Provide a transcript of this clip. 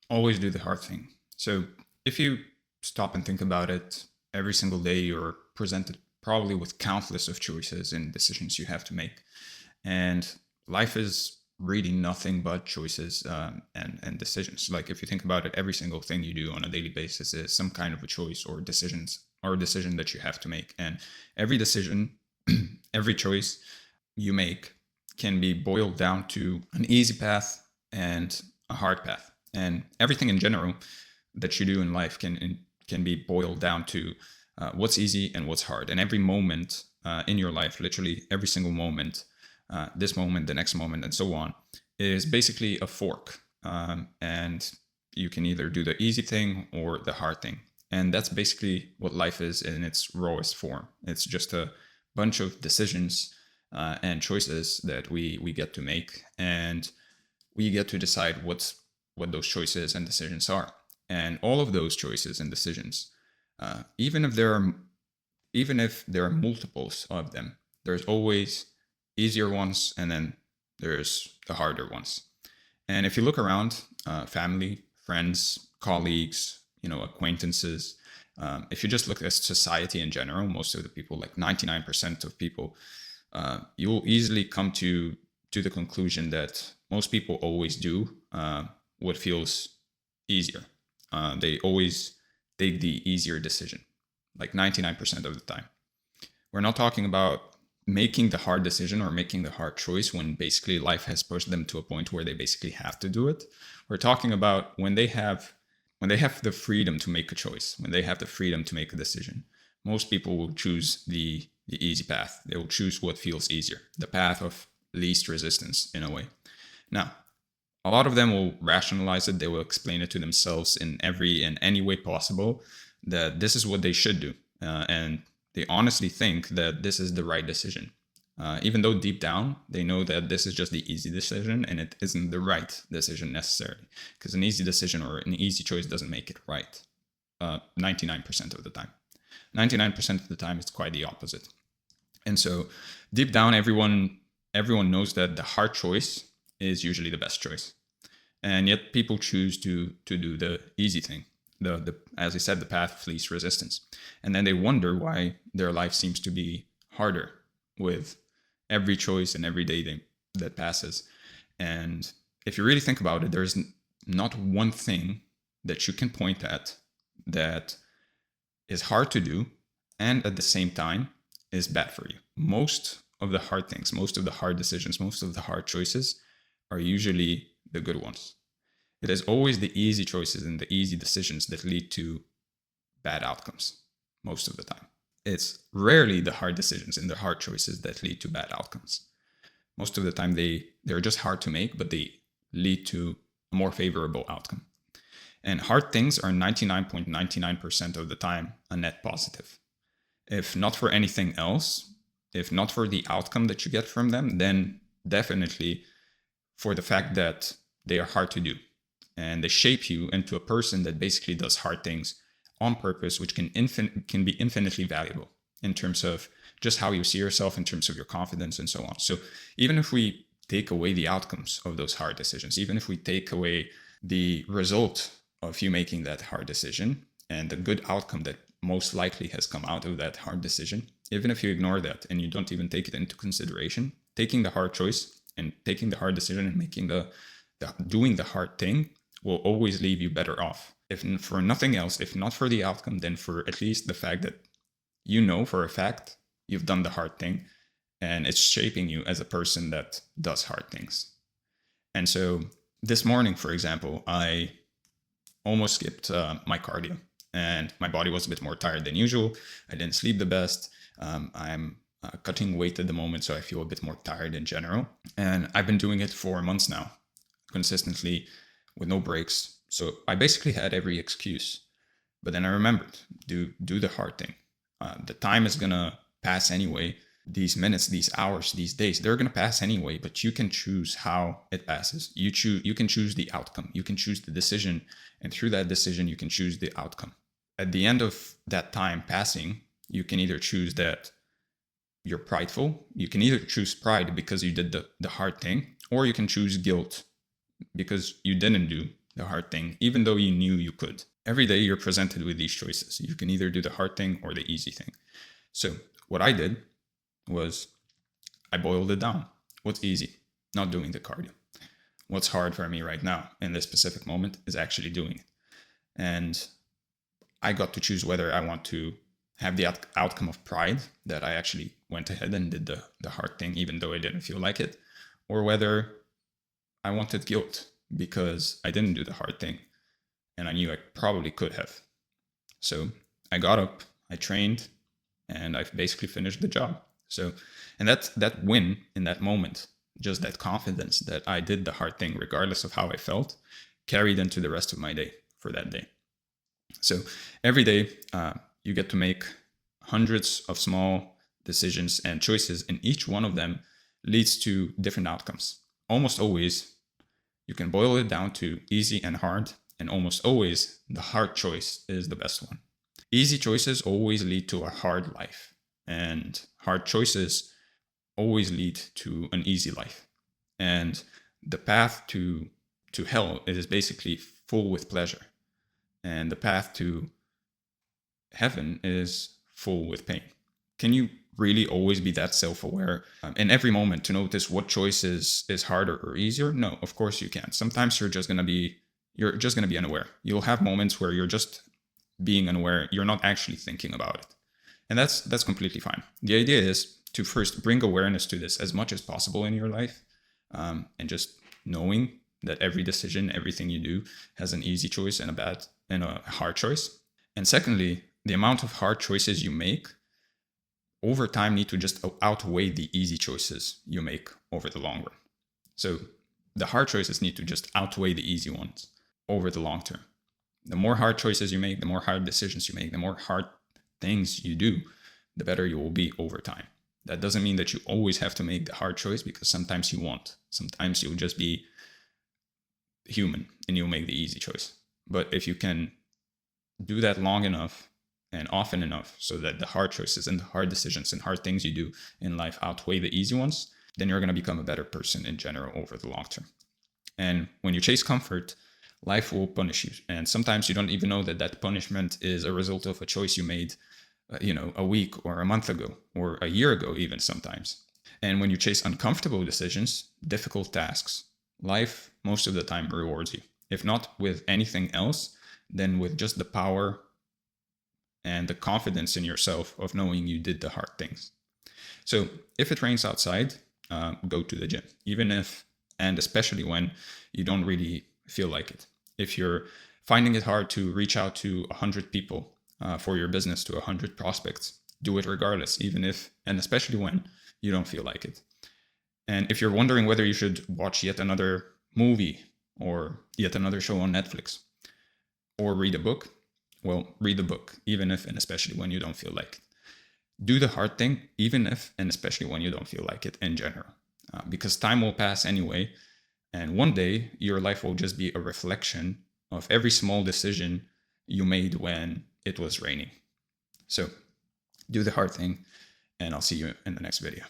always do the hard thing. So if you stop and think about it, every single day you're presented probably with countless of choices and decisions you have to make. And life is really nothing but choices and decisions. Like if you think about it, every single thing you do on a daily basis is some kind of a choice or a decision that you have to make. And every decision, every choice you make can be boiled down to an easy path and a hard path. And everything in general that you do in life can be boiled down to what's easy and what's hard. And every moment in your life, literally every single moment, this moment, the next moment, and so on, is basically a fork. And you can either do the easy thing or the hard thing. And that's basically what life is in its rawest form. It's just a bunch of decisions and choices that we get to make, and we get to decide what those choices and decisions are. And all of those choices and decisions, even if there are multiples of them, there's always easier ones, and then there's the harder ones. And if you look around, family, friends, colleagues, acquaintances, if you just look at society in general, most of the people, like 99% of people, you will easily come to the conclusion that most people always do what feels easier. They always take the easier decision, like 99% of the time. We're not talking about making the hard decision or making the hard choice when basically life has pushed them to a point where they basically have to do it. We're talking about when they have the freedom to make a choice, when they have the freedom to make a decision. Most people will choose the easy path. They will choose what feels easier, the path of least resistance in a way. Now, a lot of them will rationalize it. They will explain it to themselves in any way possible that this is what they should do. And they honestly think that this is the right decision. Even though deep down, they know that this is just the easy decision and it isn't the right decision necessarily. Because an easy decision or an easy choice doesn't make it right 99% of the time. 99% of the time, it's quite the opposite. And so deep down, everyone knows that the hard choice is usually the best choice. And yet people choose to do the easy thing, the as I said, the path of least resistance. And then they wonder why their life seems to be harder with every choice and every day that passes. And if you really think about it, there's not one thing that you can point at that is hard to do and at the same time is bad for you. Most of the hard things, most of the hard decisions, most of the hard choices are usually the good ones. It is always the easy choices and the easy decisions that lead to bad outcomes most of the time. It's rarely the hard decisions and the hard choices that lead to bad outcomes. Most of the time they're just hard to make, but they lead to a more favorable outcome. And hard things are 99.99% of the time a net positive. If not for anything else, if not for the outcome that you get from them, then definitely for the fact that they are hard to do. And they shape you into a person that basically does hard things on purpose, which can be infinitely valuable in terms of just how you see yourself, in terms of your confidence and so on. So even if we take away the outcomes of those hard decisions, even if we take away the result of you making that hard decision and the good outcome that most likely has come out of that hard decision, even if you ignore that and you don't even take it into consideration, taking the hard choice and taking the hard decision and making doing the hard thing will always leave you better off. If for nothing else, if not for the outcome, then for at least the fact that you know for a fact you've done the hard thing and it's shaping you as a person that does hard things. And so this morning, for example, I almost skipped my cardio and my body was a bit more tired than usual. I didn't sleep the best. I'm cutting weight at the moment, so I feel a bit more tired in general. And I've been doing it for months now, consistently with no breaks. So I basically had every excuse. But then I remembered, do the hard thing. The time is gonna pass anyway. These minutes, these hours, these days, they're gonna pass anyway, but you can choose how it passes. You can choose the outcome. You can choose the decision, and through that decision, you can choose the outcome. At the end of that time passing, you can either choose that you're prideful, you can either choose pride because you did the hard thing, or you can choose guilt because you didn't do the hard thing, even though you knew you could. Every day you're presented with these choices. You can either do the hard thing or the easy thing. So what I did was I boiled it down. What's easy? Not doing the cardio. What's hard for me right now in this specific moment is actually doing it. And I got to choose whether I want to have the outcome of pride, that I actually went ahead and did the hard thing, even though I didn't feel like it, or whether I wanted guilt because I didn't do the hard thing and I knew I probably could have. So I got up, I trained, and I basically finished the job. So, and that win in that moment, just that confidence that I did the hard thing, regardless of how I felt, carried into the rest of my day for that day. So every day you get to make hundreds of small decisions and choices, and each one of them leads to different outcomes. Almost always, you can boil it down to easy and hard, and almost always the hard choice is the best one. Easy choices always lead to a hard life, and hard choices always lead to an easy life. And the path to hell is basically full with pleasure, and the path to heaven is full with pain. Can you really always be that self-aware in every moment to notice what choice is harder or easier? No, of course you can't. Sometimes you're just gonna be unaware. You'll have moments where you're just being unaware. You're not actually thinking about it, and that's completely fine. The idea is to first bring awareness to this as much as possible in your life, and just knowing that every decision, everything you do, has an easy choice and a hard choice. And secondly, the amount of hard choices you make over time need to just outweigh the easy choices you make over the long run. So the hard choices need to just outweigh the easy ones over the long term. The more hard choices you make, the more hard decisions you make, the more hard things you do, the better you will be over time. That doesn't mean that you always have to make the hard choice, because sometimes you won't. Sometimes you'll just be human and you'll make the easy choice. But if you can do that long enough and often enough so that the hard choices and the hard decisions and hard things you do in life outweigh the easy ones, then you're going to become a better person in general over the long term. And when you chase comfort, life will punish you. And sometimes you don't even know that punishment is a result of a choice you made, a week or a month ago or a year ago, even sometimes. And when you chase uncomfortable decisions, difficult tasks, life most of the time rewards you. If not with anything else, then with just the power and the confidence in yourself of knowing you did the hard things. So if it rains outside, go to the gym, even if, and especially when you don't really feel like it. If you're finding it hard to reach out to 100 people for your business, to 100 prospects, do it regardless, even if, and especially when you don't feel like it. And if you're wondering whether you should watch yet another movie or yet another show on Netflix or read a book, well, read the book, even if and especially when you don't feel like it. Do the hard thing, even if and especially when you don't feel like it in general, because time will pass anyway. And one day your life will just be a reflection of every small decision you made when it was raining. So do the hard thing, and I'll see you in the next video.